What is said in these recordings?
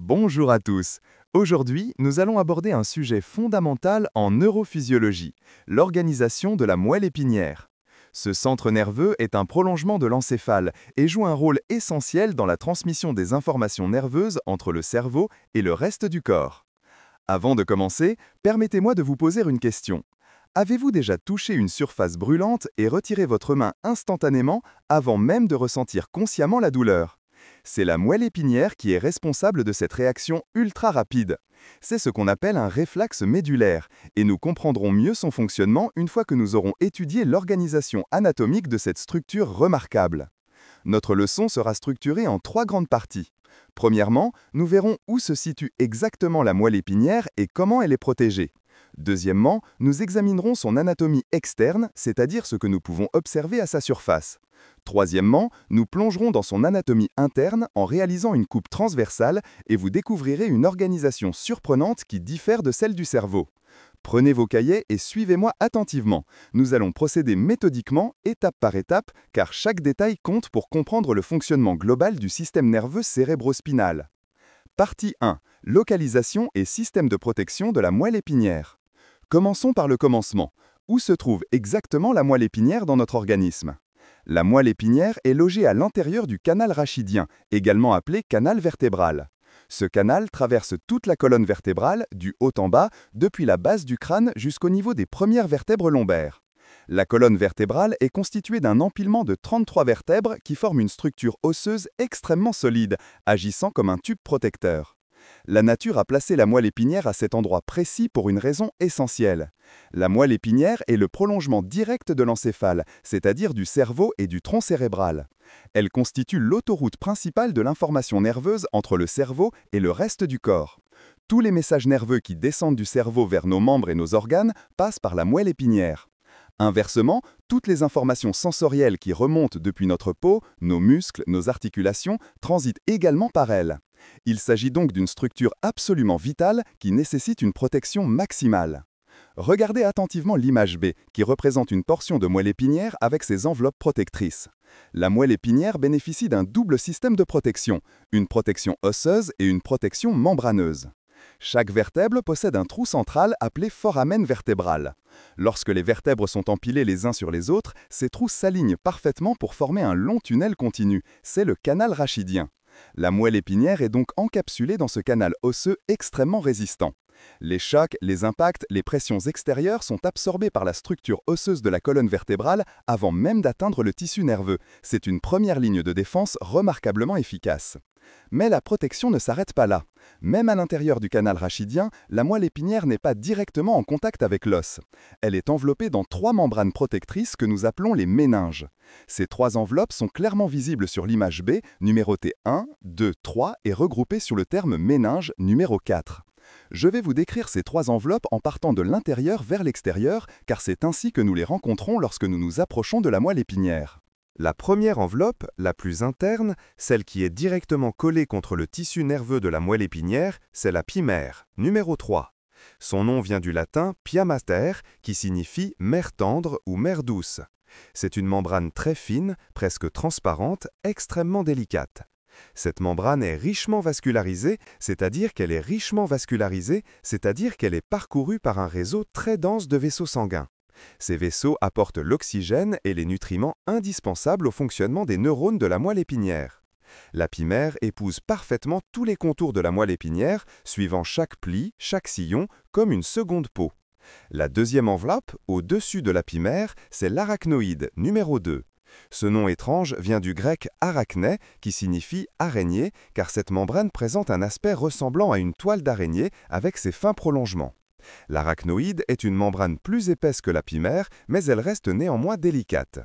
Bonjour à tous. Aujourd'hui, nous allons aborder un sujet fondamental en neurophysiologie, l'organisation de la moelle épinière. Ce centre nerveux est un prolongement de l'encéphale et joue un rôle essentiel dans la transmission des informations nerveuses entre le cerveau et le reste du corps. Avant de commencer, permettez-moi de vous poser une question. Avez-vous déjà touché une surface brûlante et retiré votre main instantanément avant même de ressentir consciemment la douleur? C'est la moelle épinière qui est responsable de cette réaction ultra rapide. C'est ce qu'on appelle un réflexe médulaire, et nous comprendrons mieux son fonctionnement une fois que nous aurons étudié l'organisation anatomique de cette structure remarquable. Notre leçon sera structurée en trois grandes parties. Premièrement, nous verrons où se situe exactement la moelle épinière et comment elle est protégée. Deuxièmement, nous examinerons son anatomie externe, c'est-à-dire ce que nous pouvons observer à sa surface. Troisièmement, nous plongerons dans son anatomie interne en réalisant une coupe transversale et vous découvrirez une organisation surprenante qui diffère de celle du cerveau. Prenez vos cahiers et suivez-moi attentivement. Nous allons procéder méthodiquement, étape par étape, car chaque détail compte pour comprendre le fonctionnement global du système nerveux cérébrospinal. Partie 1. Localisation et système de protection de la moelle épinière. Commençons par le commencement. Où se trouve exactement la moelle épinière dans notre organisme? La moelle épinière est logée à l'intérieur du canal rachidien, également appelé canal vertébral. Ce canal traverse toute la colonne vertébrale, du haut en bas, depuis la base du crâne jusqu'au niveau des premières vertèbres lombaires. La colonne vertébrale est constituée d'un empilement de 33 vertèbres qui forment une structure osseuse extrêmement solide, agissant comme un tube protecteur. La nature a placé la moelle épinière à cet endroit précis pour une raison essentielle. La moelle épinière est le prolongement direct de l'encéphale, c'est-à-dire du cerveau et du tronc cérébral. Elle constitue l'autoroute principale de l'information nerveuse entre le cerveau et le reste du corps. Tous les messages nerveux qui descendent du cerveau vers nos membres et nos organes passent par la moelle épinière. Inversement, toutes les informations sensorielles qui remontent depuis notre peau, nos muscles, nos articulations, transitent également par elle. Il s'agit donc d'une structure absolument vitale qui nécessite une protection maximale. Regardez attentivement l'image B, qui représente une portion de moelle épinière avec ses enveloppes protectrices. La moelle épinière bénéficie d'un double système de protection, une protection osseuse et une protection membraneuse. Chaque vertèbre possède un trou central appelé foramen vertébral. Lorsque les vertèbres sont empilées les uns sur les autres, ces trous s'alignent parfaitement pour former un long tunnel continu. C'est le canal rachidien. La moelle épinière est donc encapsulée dans ce canal osseux extrêmement résistant. Les chocs, les impacts, les pressions extérieures sont absorbés par la structure osseuse de la colonne vertébrale avant même d'atteindre le tissu nerveux. C'est une première ligne de défense remarquablement efficace. Mais la protection ne s'arrête pas là. Même à l'intérieur du canal rachidien, la moelle épinière n'est pas directement en contact avec l'os. Elle est enveloppée dans trois membranes protectrices que nous appelons les méninges. Ces trois enveloppes sont clairement visibles sur l'image B, numérotées 1, 2, 3 et regroupées sous le terme méninge numéro 4. Je vais vous décrire ces trois enveloppes en partant de l'intérieur vers l'extérieur, car c'est ainsi que nous les rencontrons lorsque nous nous approchons de la moelle épinière. La première enveloppe, la plus interne, celle qui est directement collée contre le tissu nerveux de la moelle épinière, c'est la pimère, numéro 3. Son nom vient du latin pia mater, qui signifie mère tendre ou mère douce. C'est une membrane très fine, presque transparente, extrêmement délicate. Cette membrane est richement vascularisée, c'est-à-dire qu'elle est parcourue par un réseau très dense de vaisseaux sanguins. Ces vaisseaux apportent l'oxygène et les nutriments indispensables au fonctionnement des neurones de la moelle épinière. La pimère épouse parfaitement tous les contours de la moelle épinière, suivant chaque pli, chaque sillon, comme une seconde peau. La deuxième enveloppe, au-dessus de la pimère, c'est l'arachnoïde, numéro 2. Ce nom étrange vient du grec arachné, qui signifie araignée, car cette membrane présente un aspect ressemblant à une toile d'araignée avec ses fins prolongements. L'arachnoïde est une membrane plus épaisse que la pimère, mais elle reste néanmoins délicate.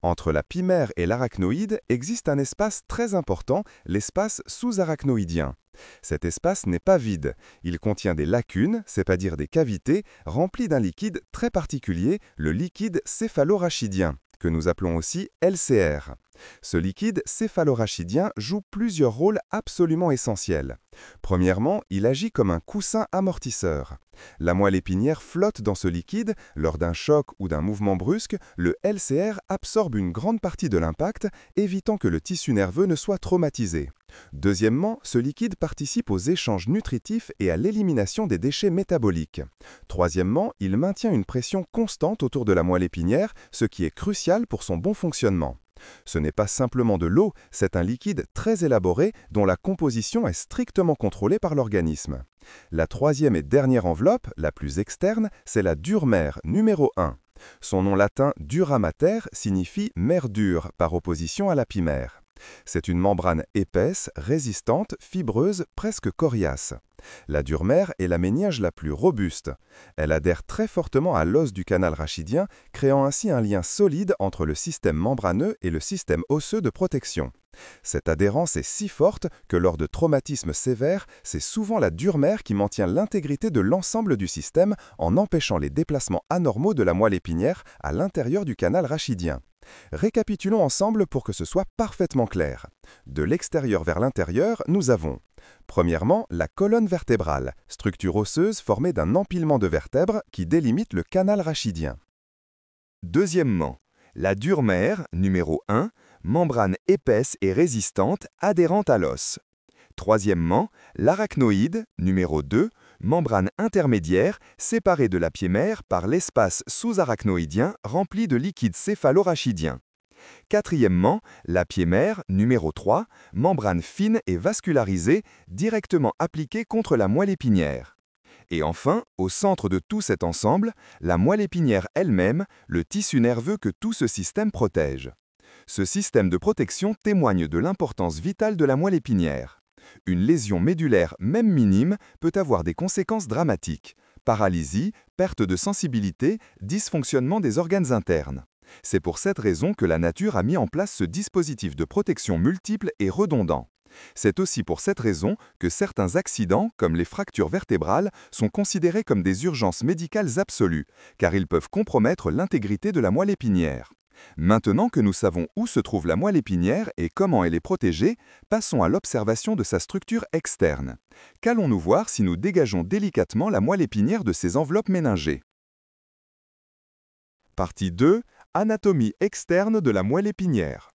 Entre la pimère et l'arachnoïde existe un espace très important, l'espace sous-arachnoïdien. Cet espace n'est pas vide, il contient des lacunes, c'est-à-dire des cavités, remplies d'un liquide très particulier, le liquide céphalorachidien, que nous appelons aussi LCR. Ce liquide céphalorachidien joue plusieurs rôles absolument essentiels. Premièrement, il agit comme un coussin amortisseur. La moelle épinière flotte dans ce liquide. Lors d'un choc ou d'un mouvement brusque, le LCR absorbe une grande partie de l'impact, évitant que le tissu nerveux ne soit traumatisé. Deuxièmement, ce liquide participe aux échanges nutritifs et à l'élimination des déchets métaboliques. Troisièmement, il maintient une pression constante autour de la moelle épinière, ce qui est crucial pour son bon fonctionnement. Ce n'est pas simplement de l'eau, c'est un liquide très élaboré dont la composition est strictement contrôlée par l'organisme. La troisième et dernière enveloppe, la plus externe, c'est la dure-mère numéro 1. Son nom latin dura mater signifie mère dure par opposition à l'apimère. C'est une membrane épaisse, résistante, fibreuse, presque coriace. La dure-mère est la méniage la plus robuste. Elle adhère très fortement à l'os du canal rachidien, créant ainsi un lien solide entre le système membraneux et le système osseux de protection. Cette adhérence est si forte que lors de traumatismes sévères, c'est souvent la dure-mère qui maintient l'intégrité de l'ensemble du système en empêchant les déplacements anormaux de la moelle épinière à l'intérieur du canal rachidien. Récapitulons ensemble pour que ce soit parfaitement clair. De l'extérieur vers l'intérieur, nous avons premièrement la colonne vertébrale, structure osseuse formée d'un empilement de vertèbres qui délimite le canal rachidien. Deuxièmement, la dure-mère, numéro 1, membrane épaisse et résistante adhérente à l'os. Troisièmement, l'arachnoïde, numéro 2, membrane intermédiaire séparée de la pied-mère par l'espace sous-arachnoïdien rempli de liquide céphalorachidien. Quatrièmement, la pied-mère, numéro 3, membrane fine et vascularisée directement appliquée contre la moelle épinière. Et enfin, au centre de tout cet ensemble, la moelle épinière elle-même, le tissu nerveux que tout ce système protège. Ce système de protection témoigne de l'importance vitale de la moelle épinière. Une lésion médulaire, même minime, peut avoir des conséquences dramatiques. Paralysie, perte de sensibilité, dysfonctionnement des organes internes. C'est pour cette raison que la nature a mis en place ce dispositif de protection multiple et redondant. C'est aussi pour cette raison que certains accidents, comme les fractures vertébrales, sont considérés comme des urgences médicales absolues, car ils peuvent compromettre l'intégrité de la moelle épinière. Maintenant que nous savons où se trouve la moelle épinière et comment elle est protégée, passons à l'observation de sa structure externe. Qu'allons-nous voir si nous dégageons délicatement la moelle épinière de ses enveloppes méningées? Partie 2. Anatomie externe de la moelle épinière.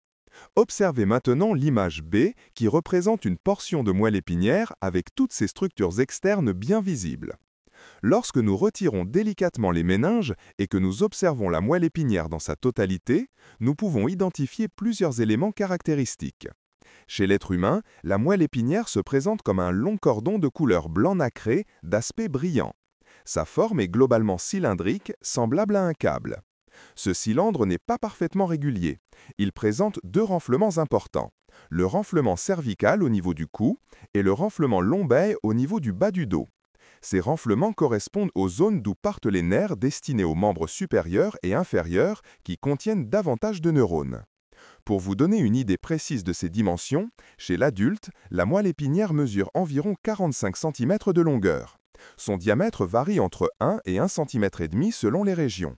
Observez maintenant l'image B qui représente une portion de moelle épinière avec toutes ses structures externes bien visibles. Lorsque nous retirons délicatement les méninges et que nous observons la moelle épinière dans sa totalité, nous pouvons identifier plusieurs éléments caractéristiques. Chez l'être humain, la moelle épinière se présente comme un long cordon de couleur blanc nacré, d'aspect brillant. Sa forme est globalement cylindrique, semblable à un câble. Ce cylindre n'est pas parfaitement régulier. Il présente deux renflements importants. Le renflement cervical au niveau du cou et le renflement lombaire au niveau du bas du dos. Ces renflements correspondent aux zones d'où partent les nerfs destinés aux membres supérieurs et inférieurs qui contiennent davantage de neurones. Pour vous donner une idée précise de ces dimensions, chez l'adulte, la moelle épinière mesure environ 45 cm de longueur. Son diamètre varie entre 1 et 1,5 cm selon les régions.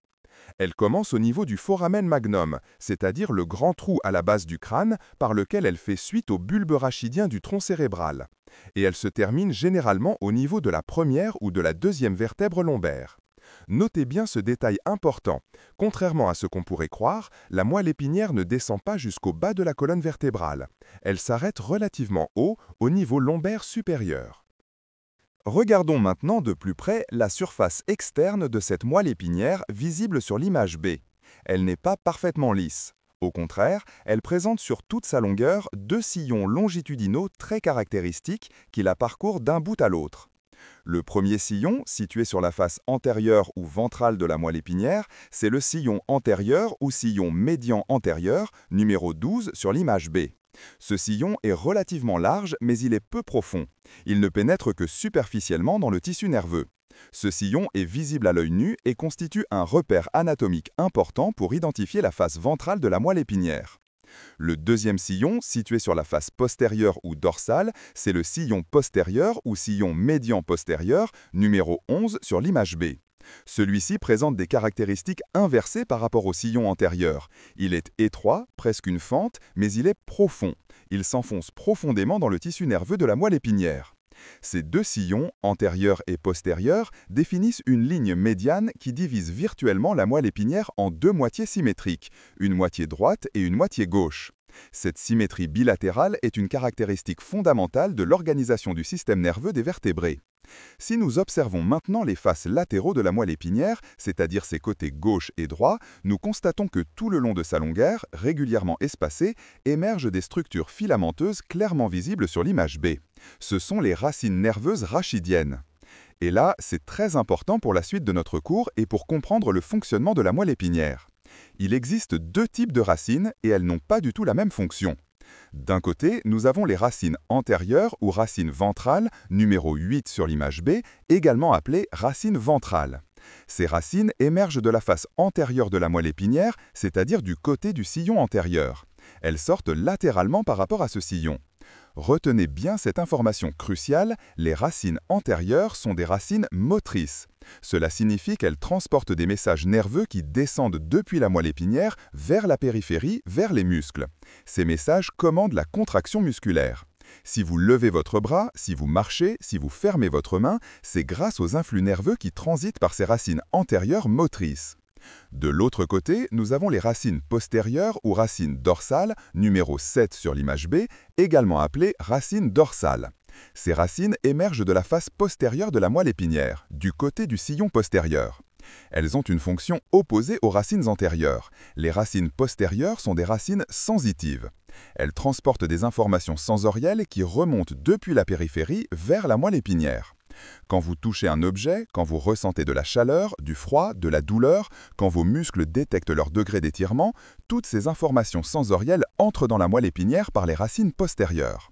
Elle commence au niveau du foramen magnum, c'est-à-dire le grand trou à la base du crâne par lequel elle fait suite au bulbe rachidien du tronc cérébral. Et elle se termine généralement au niveau de la première ou de la deuxième vertèbre lombaire. Notez bien ce détail important. Contrairement à ce qu'on pourrait croire, la moelle épinière ne descend pas jusqu'au bas de la colonne vertébrale. Elle s'arrête relativement haut, au niveau lombaire supérieur. Regardons maintenant de plus près la surface externe de cette moelle épinière visible sur l'image B. Elle n'est pas parfaitement lisse. Au contraire, elle présente sur toute sa longueur deux sillons longitudinaux très caractéristiques qui la parcourent d'un bout à l'autre. Le premier sillon, situé sur la face antérieure ou ventrale de la moelle épinière, c'est le sillon antérieur ou sillon médian antérieur, numéro 12 sur l'image B. Ce sillon est relativement large, mais il est peu profond. Il ne pénètre que superficiellement dans le tissu nerveux. Ce sillon est visible à l'œil nu et constitue un repère anatomique important pour identifier la face ventrale de la moelle épinière. Le deuxième sillon, situé sur la face postérieure ou dorsale, c'est le sillon postérieur ou sillon médian postérieur, numéro 11 sur l'image B. Celui-ci présente des caractéristiques inversées par rapport au sillon antérieur. Il est étroit, presque une fente, mais il est profond. Il s'enfonce profondément dans le tissu nerveux de la moelle épinière. Ces deux sillons, antérieur et postérieur, définissent une ligne médiane qui divise virtuellement la moelle épinière en deux moitiés symétriques, une moitié droite et une moitié gauche. Cette symétrie bilatérale est une caractéristique fondamentale de l'organisation du système nerveux des vertébrés. Si nous observons maintenant les faces latéraux de la moelle épinière, c'est-à-dire ses côtés gauche et droit, nous constatons que tout le long de sa longueur, régulièrement espacée, émergent des structures filamenteuses clairement visibles sur l'image B. Ce sont les racines nerveuses rachidiennes. Et là, c'est très important pour la suite de notre cours et pour comprendre le fonctionnement de la moelle épinière. Il existe deux types de racines et elles n'ont pas du tout la même fonction. D'un côté, nous avons les racines antérieures ou racines ventrales, numéro 8 sur l'image B, également appelées racines ventrales. Ces racines émergent de la face antérieure de la moelle épinière, c'est-à-dire du côté du sillon antérieur. Elles sortent latéralement par rapport à ce sillon. Retenez bien cette information cruciale, les racines antérieures sont des racines motrices. Cela signifie qu'elles transportent des messages nerveux qui descendent depuis la moelle épinière vers la périphérie, vers les muscles. Ces messages commandent la contraction musculaire. Si vous levez votre bras, si vous marchez, si vous fermez votre main, c'est grâce aux influx nerveux qui transitent par ces racines antérieures motrices. De l'autre côté, nous avons les racines postérieures ou racines dorsales, numéro 7 sur l'image B, également appelées racines dorsales. Ces racines émergent de la face postérieure de la moelle épinière, du côté du sillon postérieur. Elles ont une fonction opposée aux racines antérieures. Les racines postérieures sont des racines sensitives. Elles transportent des informations sensorielles qui remontent depuis la périphérie vers la moelle épinière. Quand vous touchez un objet, quand vous ressentez de la chaleur, du froid, de la douleur, quand vos muscles détectent leur degré d'étirement, toutes ces informations sensorielles entrent dans la moelle épinière par les racines postérieures.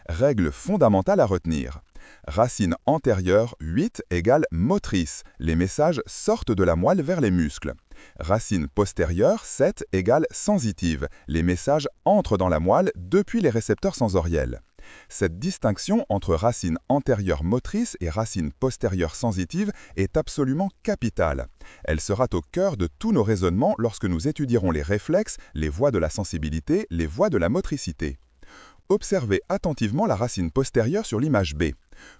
Règle fondamentale à retenir. Racine antérieure 8 égale motrice. Les messages sortent de la moelle vers les muscles. Racine postérieure 7 égale sensitive. Les messages entrent dans la moelle depuis les récepteurs sensoriels. Cette distinction entre racine antérieure motrice et racine postérieure sensitive est absolument capitale. Elle sera au cœur de tous nos raisonnements lorsque nous étudierons les réflexes, les voies de la sensibilité, les voies de la motricité. Observez attentivement la racine postérieure sur l'image B.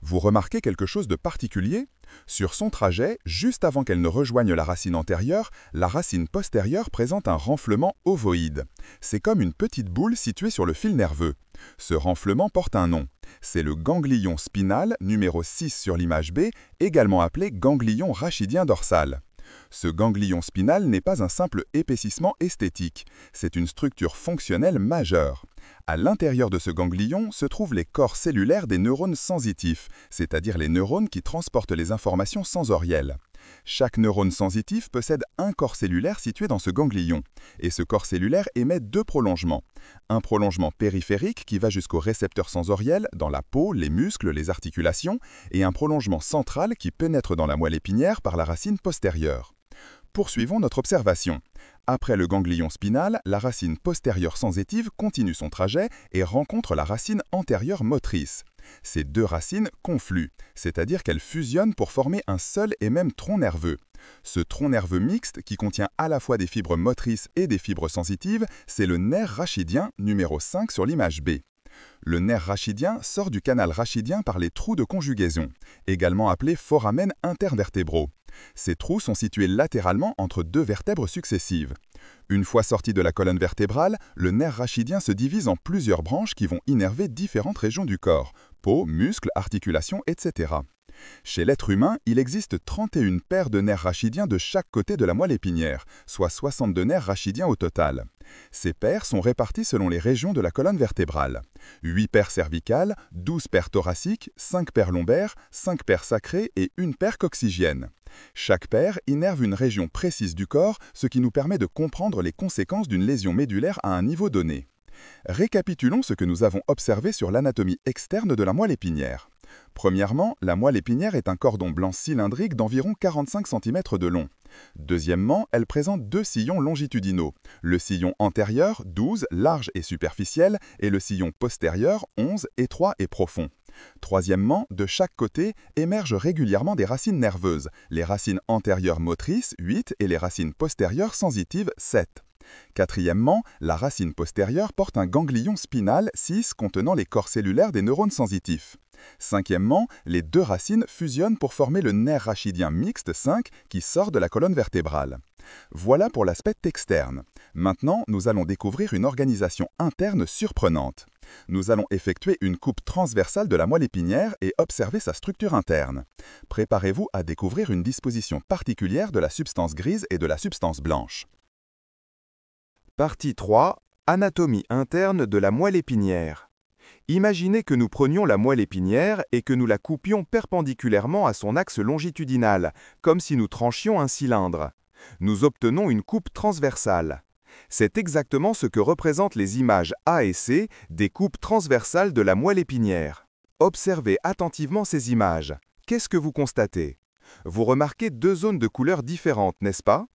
Vous remarquez quelque chose de particulier? Sur son trajet, juste avant qu'elle ne rejoigne la racine antérieure, la racine postérieure présente un renflement ovoïde. C'est comme une petite boule située sur le fil nerveux. Ce renflement porte un nom. C'est le ganglion spinal, numéro 6 sur l'image B, également appelé ganglion rachidien dorsal. Ce ganglion spinal n'est pas un simple épaississement esthétique, c'est une structure fonctionnelle majeure. À l'intérieur de ce ganglion se trouvent les corps cellulaires des neurones sensitifs, c'est-à-dire les neurones qui transportent les informations sensorielles. Chaque neurone sensitif possède un corps cellulaire situé dans ce ganglion, et ce corps cellulaire émet deux prolongements. Un prolongement périphérique qui va jusqu'au récepteur sensoriel, dans la peau, les muscles, les articulations, et un prolongement central qui pénètre dans la moelle épinière par la racine postérieure. Poursuivons notre observation. Après le ganglion spinal, la racine postérieure sensitive continue son trajet et rencontre la racine antérieure motrice. Ces deux racines confluent, c'est-à-dire qu'elles fusionnent pour former un seul et même tronc nerveux. Ce tronc nerveux mixte, qui contient à la fois des fibres motrices et des fibres sensitives, c'est le nerf rachidien, numéro 5 sur l'image B. Le nerf rachidien sort du canal rachidien par les trous de conjugaison, également appelés foramen intervertébraux. Ces trous sont situés latéralement entre deux vertèbres successives. Une fois sorti de la colonne vertébrale, le nerf rachidien se divise en plusieurs branches qui vont innerver différentes régions du corps, peau, muscles, articulations, etc. Chez l'être humain, il existe 31 paires de nerfs rachidiens de chaque côté de la moelle épinière, soit 62 nerfs rachidiens au total. Ces paires sont réparties selon les régions de la colonne vertébrale. 8 paires cervicales, 12 paires thoraciques, 5 paires lombaires, 5 paires sacrées et une paire coccygienne. Chaque paire innerve une région précise du corps, ce qui nous permet de comprendre les conséquences d'une lésion médulaire à un niveau donné. Récapitulons ce que nous avons observé sur l'anatomie externe de la moelle épinière. Premièrement, la moelle épinière est un cordon blanc cylindrique d'environ 45 cm de long. Deuxièmement, elle présente deux sillons longitudinaux. Le sillon antérieur, 12, large et superficiel, et le sillon postérieur, 11, étroit et profond. Troisièmement, de chaque côté émergent régulièrement des racines nerveuses, les racines antérieures motrices 8 et les racines postérieures sensitives 7. Quatrièmement, la racine postérieure porte un ganglion spinal 6 contenant les corps cellulaires des neurones sensitifs. Cinquièmement, les deux racines fusionnent pour former le nerf rachidien mixte 5 qui sort de la colonne vertébrale. Voilà pour l'aspect externe. Maintenant, nous allons découvrir une organisation interne surprenante. Nous allons effectuer une coupe transversale de la moelle épinière et observer sa structure interne. Préparez-vous à découvrir une disposition particulière de la substance grise et de la substance blanche. Partie 3. Anatomie interne de la moelle épinière. Imaginez que nous prenions la moelle épinière et que nous la coupions perpendiculairement à son axe longitudinal, comme si nous tranchions un cylindre. Nous obtenons une coupe transversale. C'est exactement ce que représentent les images A et C des coupes transversales de la moelle épinière. Observez attentivement ces images. Qu'est-ce que vous constatez? Vous remarquez deux zones de couleurs différentes, n'est-ce pas?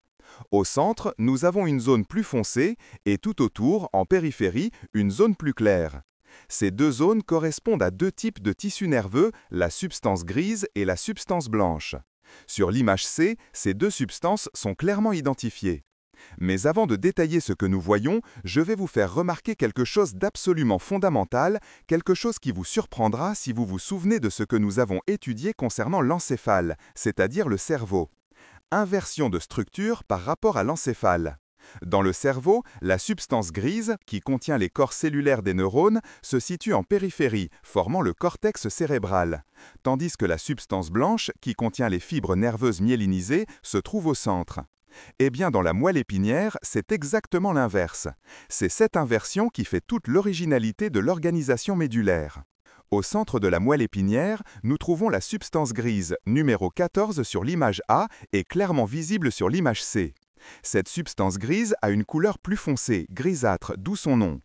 Au centre, nous avons une zone plus foncée et tout autour, en périphérie, une zone plus claire. Ces deux zones correspondent à deux types de tissus nerveux, la substance grise et la substance blanche. Sur l'image C, ces deux substances sont clairement identifiées. Mais avant de détailler ce que nous voyons, je vais vous faire remarquer quelque chose d'absolument fondamental, quelque chose qui vous surprendra si vous vous souvenez de ce que nous avons étudié concernant l'encéphale, c'est-à-dire le cerveau. Inversion de structure par rapport à l'encéphale. Dans le cerveau, la substance grise, qui contient les corps cellulaires des neurones, se situe en périphérie, formant le cortex cérébral, tandis que la substance blanche, qui contient les fibres nerveuses myélinisées, se trouve au centre. Eh bien, dans la moelle épinière, c'est exactement l'inverse. C'est cette inversion qui fait toute l'originalité de l'organisation médulaire. Au centre de la moelle épinière, nous trouvons la substance grise, numéro 14 sur l'image A et clairement visible sur l'image C. Cette substance grise a une couleur plus foncée, grisâtre, d'où son nom.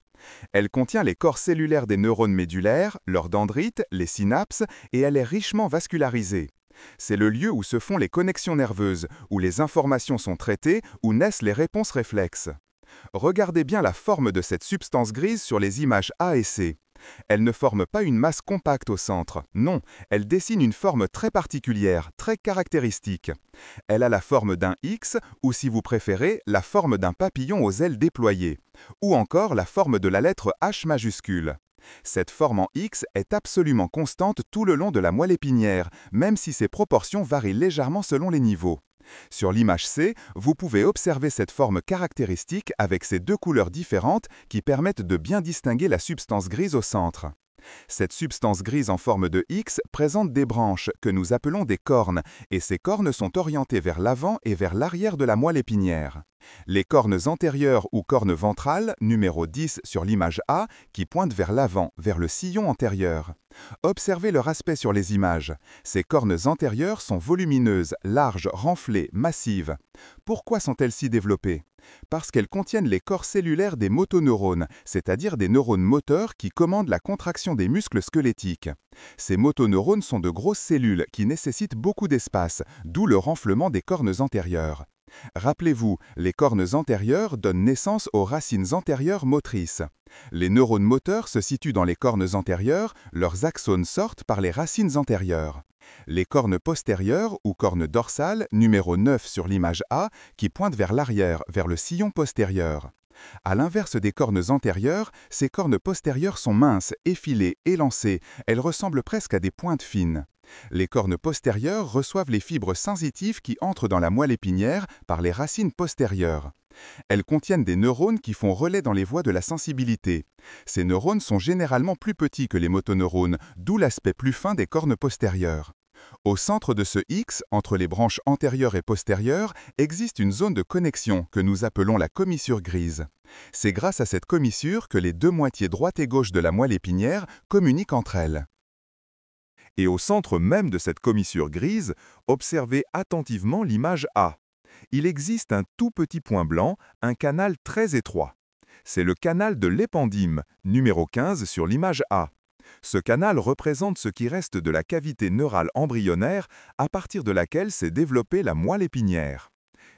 Elle contient les corps cellulaires des neurones médulaires, leurs dendrites, les synapses, et elle est richement vascularisée. C'est le lieu où se font les connexions nerveuses, où les informations sont traitées, où naissent les réponses réflexes. Regardez bien la forme de cette substance grise sur les images A et C. Elle ne forme pas une masse compacte au centre, non, elle dessine une forme très particulière, très caractéristique. Elle a la forme d'un X, ou si vous préférez, la forme d'un papillon aux ailes déployées, ou encore la forme de la lettre H majuscule. Cette forme en X est absolument constante tout le long de la moelle épinière, même si ses proportions varient légèrement selon les niveaux. Sur l'image C, vous pouvez observer cette forme caractéristique avec ces deux couleurs différentes qui permettent de bien distinguer la substance grise au centre. Cette substance grise en forme de X présente des branches que nous appelons des cornes, et ces cornes sont orientées vers l'avant et vers l'arrière de la moelle épinière. Les cornes antérieures ou cornes ventrales, numéro 10 sur l'image A, qui pointent vers l'avant, vers le sillon antérieur. Observez leur aspect sur les images. Ces cornes antérieures sont volumineuses, larges, renflées, massives. Pourquoi sont-elles si développées? Parce qu'elles contiennent les corps cellulaires des motoneurones, c'est-à-dire des neurones moteurs qui commandent la contraction des muscles squelettiques. Ces motoneurones sont de grosses cellules qui nécessitent beaucoup d'espace, d'où le renflement des cornes antérieures. Rappelez-vous, les cornes antérieures donnent naissance aux racines antérieures motrices. Les neurones moteurs se situent dans les cornes antérieures, leurs axones sortent par les racines antérieures. Les cornes postérieures ou cornes dorsales, numéro 9 sur l'image A, qui pointent vers l'arrière, vers le sillon postérieur. À l'inverse des cornes antérieures, ces cornes postérieures sont minces, effilées, élancées, elles ressemblent presque à des pointes fines. Les cornes postérieures reçoivent les fibres sensitives qui entrent dans la moelle épinière par les racines postérieures. Elles contiennent des neurones qui font relais dans les voies de la sensibilité. Ces neurones sont généralement plus petits que les motoneurones, d'où l'aspect plus fin des cornes postérieures. Au centre de ce X, entre les branches antérieures et postérieures, existe une zone de connexion que nous appelons la commissure grise. C'est grâce à cette commissure que les deux moitiés droite et gauche de la moelle épinière communiquent entre elles. Et au centre même de cette commissure grise, observez attentivement l'image A. Il existe un tout petit point blanc, un canal très étroit. C'est le canal de l'épendyle, numéro 15 sur l'image A. Ce canal représente ce qui reste de la cavité neurale embryonnaire à partir de laquelle s'est développée la moelle épinière.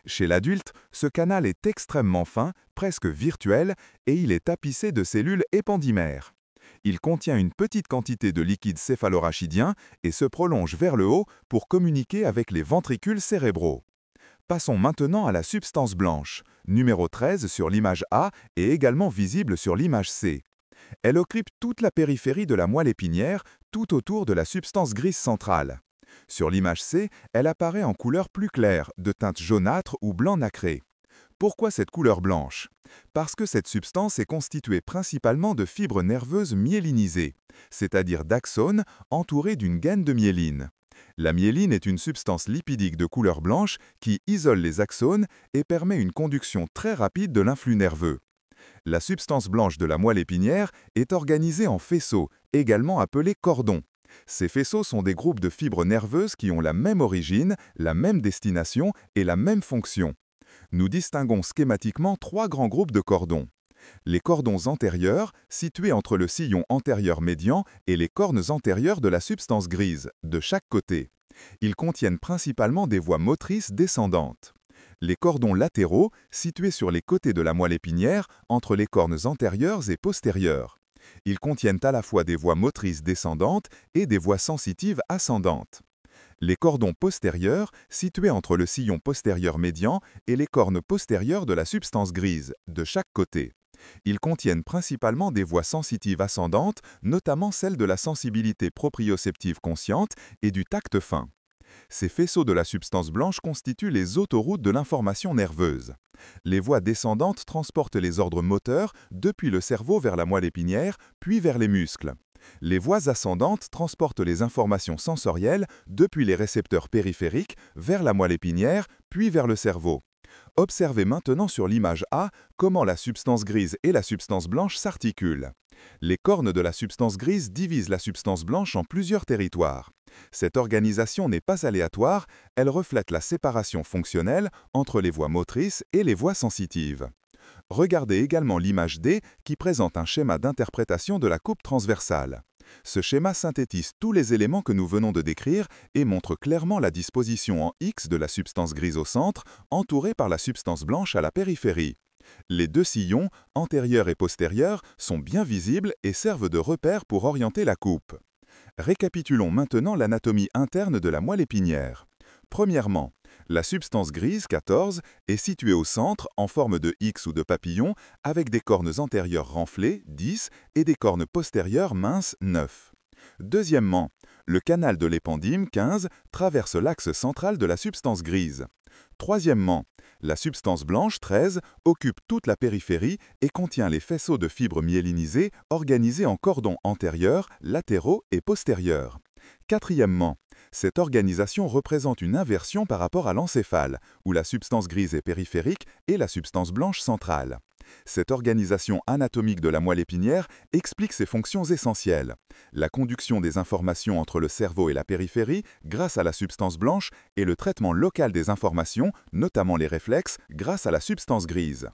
Chez l'adulte, ce canal est extrêmement fin, presque virtuel, et il est tapissé de cellules épendymaires. Il contient une petite quantité de liquide céphalorachidien et se prolonge vers le haut pour communiquer avec les ventricules cérébraux. Passons maintenant à la substance blanche, numéro 13 sur l'image A et également visible sur l'image C. Elle occupe toute la périphérie de la moelle épinière, tout autour de la substance grise centrale. Sur l'image C, elle apparaît en couleur plus claire, de teinte jaunâtre ou blanc nacré. Pourquoi cette couleur blanche? Parce que cette substance est constituée principalement de fibres nerveuses myélinisées, c'est-à-dire d'axones entourés d'une gaine de myéline. La myéline est une substance lipidique de couleur blanche qui isole les axones et permet une conduction très rapide de l'influx nerveux. La substance blanche de la moelle épinière est organisée en faisceaux, également appelés cordons. Ces faisceaux sont des groupes de fibres nerveuses qui ont la même origine, la même destination et la même fonction. Nous distinguons schématiquement trois grands groupes de cordons. Les cordons antérieurs, situés entre le sillon antérieur médian et les cornes antérieures de la substance grise, de chaque côté. Ils contiennent principalement des voies motrices descendantes. Les cordons latéraux, situés sur les côtés de la moelle épinière, entre les cornes antérieures et postérieures. Ils contiennent à la fois des voies motrices descendantes et des voies sensitives ascendantes. Les cordons postérieurs, situés entre le sillon postérieur médian et les cornes postérieures de la substance grise, de chaque côté. Ils contiennent principalement des voies sensitives ascendantes, notamment celles de la sensibilité proprioceptive consciente et du tact fin. Ces faisceaux de la substance blanche constituent les autoroutes de l'information nerveuse. Les voies descendantes transportent les ordres moteurs depuis le cerveau vers la moelle épinière, puis vers les muscles. Les voies ascendantes transportent les informations sensorielles depuis les récepteurs périphériques vers la moelle épinière, puis vers le cerveau. Observez maintenant sur l'image A comment la substance grise et la substance blanche s'articulent. Les cornes de la substance grise divisent la substance blanche en plusieurs territoires. Cette organisation n'est pas aléatoire, elle reflète la séparation fonctionnelle entre les voies motrices et les voies sensitives. Regardez également l'image D qui présente un schéma d'interprétation de la coupe transversale. Ce schéma synthétise tous les éléments que nous venons de décrire et montre clairement la disposition en X de la substance grise au centre, entourée par la substance blanche à la périphérie. Les deux sillons, antérieur et postérieur, sont bien visibles et servent de repère pour orienter la coupe. Récapitulons maintenant l'anatomie interne de la moelle épinière. Premièrement, la substance grise 14 est située au centre en forme de X ou de papillon avec des cornes antérieures renflées 10 et des cornes postérieures minces 9. Deuxièmement, le canal de l'épendyle 15 traverse l'axe central de la substance grise. Troisièmement, la substance blanche 13 occupe toute la périphérie et contient les faisceaux de fibres myélinisées organisés en cordons antérieurs, latéraux et postérieurs. Quatrièmement, cette organisation représente une inversion par rapport à l'encéphale, où la substance grise est périphérique et la substance blanche centrale. Cette organisation anatomique de la moelle épinière explique ses fonctions essentielles. La conduction des informations entre le cerveau et la périphérie grâce à la substance blanche et le traitement local des informations, notamment les réflexes, grâce à la substance grise.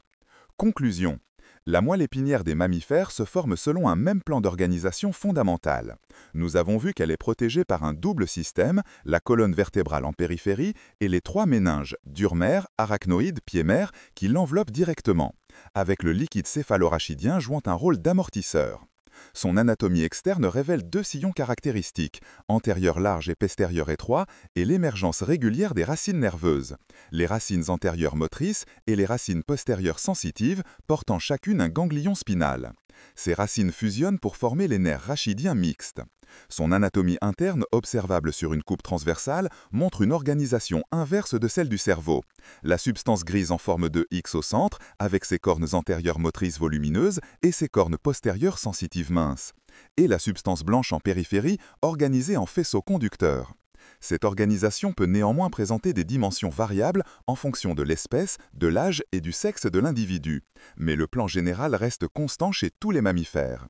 Conclusion. La moelle épinière des mammifères se forme selon un même plan d'organisation fondamental. Nous avons vu qu'elle est protégée par un double système, la colonne vertébrale en périphérie et les trois méninges, dure-mère, arachnoïde, pied-mère, qui l'enveloppent directement, avec le liquide céphalorachidien jouant un rôle d'amortisseur. Son anatomie externe révèle deux sillons caractéristiques, antérieur large et postérieur étroit, et l'émergence régulière des racines nerveuses, les racines antérieures motrices et les racines postérieures sensitives, portant chacune un ganglion spinal. Ces racines fusionnent pour former les nerfs rachidiens mixtes. Son anatomie interne, observable sur une coupe transversale, montre une organisation inverse de celle du cerveau. La substance grise en forme de X au centre, avec ses cornes antérieures motrices volumineuses et ses cornes postérieures sensitives minces. Et la substance blanche en périphérie, organisée en faisceaux conducteurs. Cette organisation peut néanmoins présenter des dimensions variables en fonction de l'espèce, de l'âge et du sexe de l'individu. Mais le plan général reste constant chez tous les mammifères.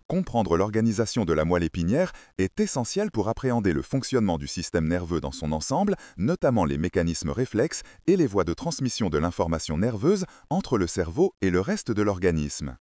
Comprendre l'organisation de la moelle épinière est essentiel pour appréhender le fonctionnement du système nerveux dans son ensemble, notamment les mécanismes réflexes et les voies de transmission de l'information nerveuse entre le cerveau et le reste de l'organisme.